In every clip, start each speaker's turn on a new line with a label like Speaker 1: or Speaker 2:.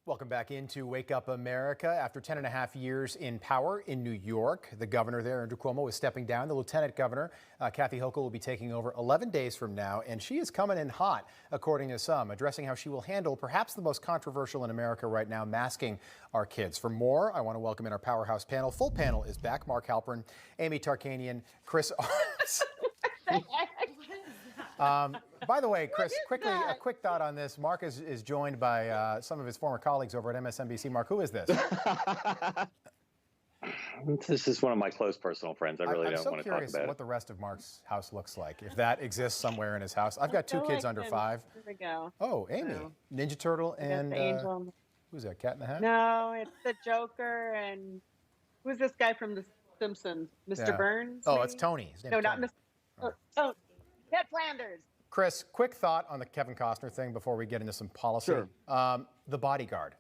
Speaker 1: Welcome back into Wake Up America. After 10 and a half years in power in New York, the governor there, Andrew Cuomo, is stepping down. The lieutenant governor, Kathy Hochul, will be taking over 11 days from now, and she is coming in hot, according to some, addressing how she will handle perhaps the most controversial in America right now, masking our kids. For more, I want to welcome in our powerhouse panel. Full panel is back. Mark Halpern, Amy Tarkanian, Chris Arps. By the way, Chris, a quick thought on this. Mark is joined by some of his former colleagues over at MSNBC. Mark, who is this?
Speaker 2: This is one of my close personal friends. I really don't want to talk about it.
Speaker 1: I'm so curious what the rest of Mark's house looks like, if that exists somewhere in his house. I've got two kids under 5.
Speaker 3: Here we go.
Speaker 1: Oh, Amy.
Speaker 3: So,
Speaker 1: Ninja Turtle and
Speaker 3: Angel.
Speaker 1: Who's that, Cat in the Hat?
Speaker 3: No, it's the Joker and who's this guy from The Simpsons? Mr. Burns?
Speaker 1: Oh,
Speaker 3: maybe?
Speaker 1: it's Tony. His
Speaker 3: No,
Speaker 1: name's
Speaker 3: not
Speaker 1: Tony.
Speaker 3: Mr. Oh, Ted Flanders.
Speaker 1: Chris, quick thought on the Kevin Costner thing before we get into some policy.
Speaker 4: Sure.
Speaker 1: The Bodyguard.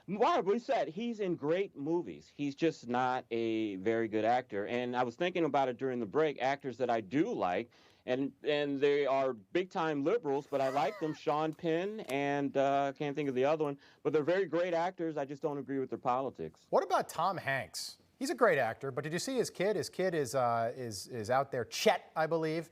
Speaker 4: Well, we said he's in great movies. He's just not a very good actor. And I was thinking about it during the break, actors that I do like, and they are big-time liberals, but I like them, Sean Penn, and I can't think of the other one. But they're very great actors. I just don't agree with their politics.
Speaker 1: What about Tom Hanks? He's a great actor, but did you see his kid? His kid is out there, Chet, I believe.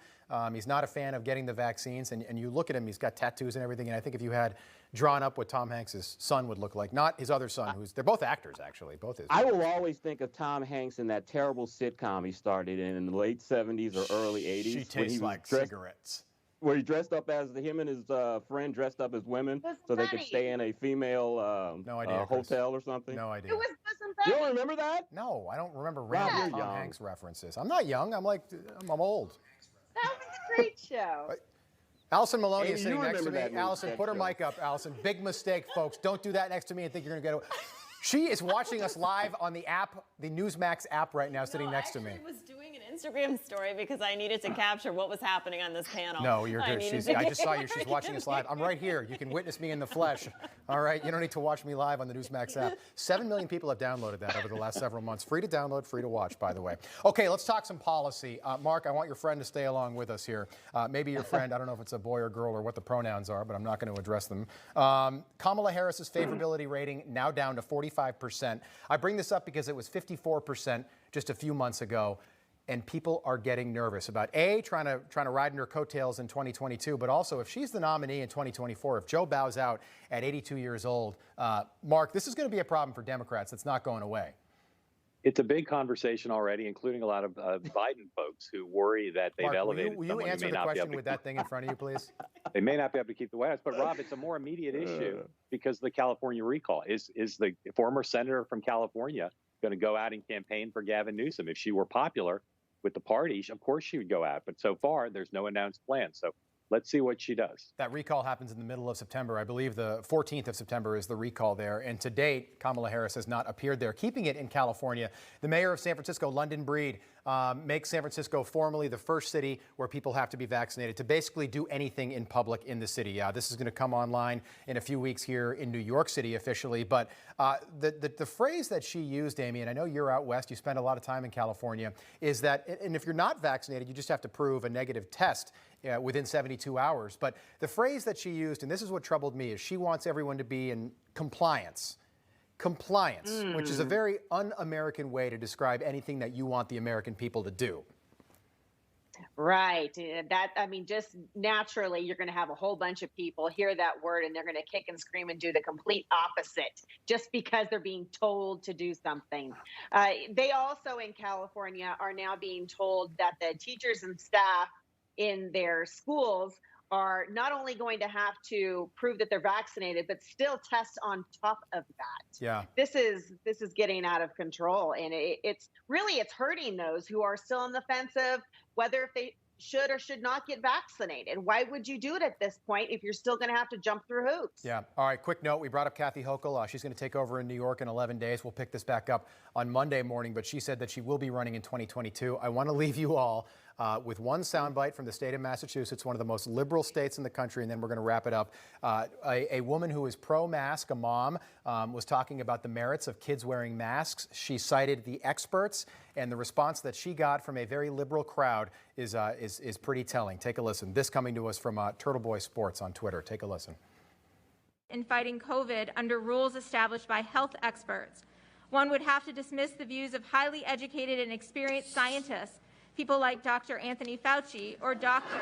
Speaker 1: He's not a fan of getting the vaccines, and you look at him, he's got tattoos and everything, and I think if you had drawn up what Tom Hanks' son would look like, not his other son, they're both actors, actually, both his.
Speaker 4: I will always think of Tom Hanks in that terrible sitcom he started in the late 70s or early 80s.
Speaker 1: She tastes like cigarettes.
Speaker 4: Where he dressed up as him and his friend dressed up as women so they could stay in a female hotel or something.
Speaker 1: No idea.
Speaker 3: It was Bosom
Speaker 4: You
Speaker 3: Buddies.
Speaker 4: don't remember that?
Speaker 1: No, I don't remember random Tom Hanks references. I'm not young. I'm old.
Speaker 3: That was a great show.
Speaker 1: Allison Maloney
Speaker 4: Amy,
Speaker 1: is sitting
Speaker 4: you
Speaker 1: next to me.
Speaker 4: remember that
Speaker 1: Allison,
Speaker 4: movie,
Speaker 1: put her
Speaker 4: that
Speaker 1: mic up, Allison. Big mistake, folks. Don't do that next to me and think you're going to get away. She is watching us live on the app, the Newsmax app right now, sitting next to me.
Speaker 5: I was doing an Instagram story because I needed to capture what was happening on this panel.
Speaker 1: No, you're good. I just saw you. She's watching us live. I'm right here. You can witness me in the flesh. All right? You don't need to watch me live on the Newsmax app. 7 million people have downloaded that over the last several months. Free to download, free to watch, by the way. Okay, let's talk some policy. Mark, I want your friend to stay along with us here. Maybe your friend, I don't know if it's a boy or girl or what the pronouns are, but I'm not going to address them. Kamala Harris's favorability rating now down to 45%. I bring this up because it was 54% just a few months ago, and people are getting nervous about trying to ride in her coattails in 2022, but also if she's the nominee in 2024, if Joe bows out at 82 years old, Mark, this is going to be a problem for Democrats. It's not going away.
Speaker 2: It's a big conversation already, including a lot of Biden folks who worry that they've
Speaker 1: Mark,
Speaker 2: elevated
Speaker 1: will you
Speaker 2: someone who
Speaker 1: answer
Speaker 2: may
Speaker 1: the
Speaker 2: not be
Speaker 1: question
Speaker 2: able to
Speaker 1: with that thing in front of you, please?
Speaker 2: They may not be able to keep the White House. But, Rob, it's a more immediate issue because of the California recall. Is the former senator from California going to go out and campaign for Gavin Newsom? If she were popular with the party, of course she would go out. But so far, there's no announced plan. So let's see what she does.
Speaker 1: That recall happens in the middle of September. I believe the 14th of September is the recall there. And to date, Kamala Harris has not appeared there. Keeping it in California, the mayor of San Francisco, London Breed, makes San Francisco formally the first city where people have to be vaccinated to basically do anything in public in the city. This is going to come online in a few weeks here in New York City officially. But the phrase that she used, Amy, and I know you're out west, you spend a lot of time in California, is that, and if you're not vaccinated, you just have to prove a negative test within 72 hours. But the phrase that she used, and this is what troubled me, is she wants everyone to be in compliance. Compliance, which is a very un-American way to describe anything that you want the American people to do.
Speaker 3: Right. Just naturally, you're going to have a whole bunch of people hear that word and they're going to kick and scream and do the complete opposite just because they're being told to do something. They also in California are now being told that the teachers and staff in their schools are not only going to have to prove that they're vaccinated, but still test on top of that.
Speaker 1: Yeah.
Speaker 3: This is getting out of control, and it's hurting those who are still on the fence of whether if they should or should not get vaccinated. Why would you do it at this point if you're still going to have to jump through hoops?
Speaker 1: Yeah. All right. Quick note. We brought up Kathy Hochul. She's going to take over in New York in 11 days. We'll pick this back up on Monday morning, but she said that she will be running in 2022. I want to leave you all with one soundbite from the state of Massachusetts, one of the most liberal states in the country, and then we're going to wrap it up. A woman who is pro-mask, a mom, was talking about the merits of kids wearing masks. She cited the experts, and the response that she got from a very liberal crowd is pretty telling. Take a listen. This coming to us from Turtle Boy Sports on Twitter. Take a listen.
Speaker 6: in fighting COVID under rules established by health experts. One would have to dismiss the views of highly educated and experienced scientists, people like Dr. Anthony Fauci or doctors.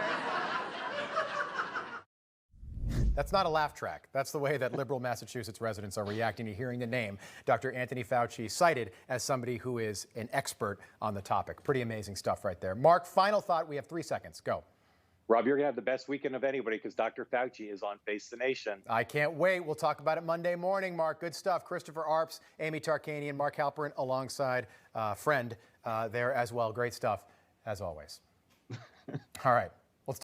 Speaker 1: That's not a laugh track. That's the way that liberal Massachusetts residents are reacting to hearing the name Dr. Anthony Fauci cited as somebody who is an expert on the topic. Pretty amazing stuff right there. Mark, final thought. We have 3 seconds. Go.
Speaker 2: Rob, you're going to have the best weekend of anybody because Dr. Fauci is on Face the Nation.
Speaker 1: I can't wait. We'll talk about it Monday morning, Mark. Good stuff. Christopher Arps, Amy Tarkanian, Mark Halperin alongside friend there as well. Great stuff, as always. All right.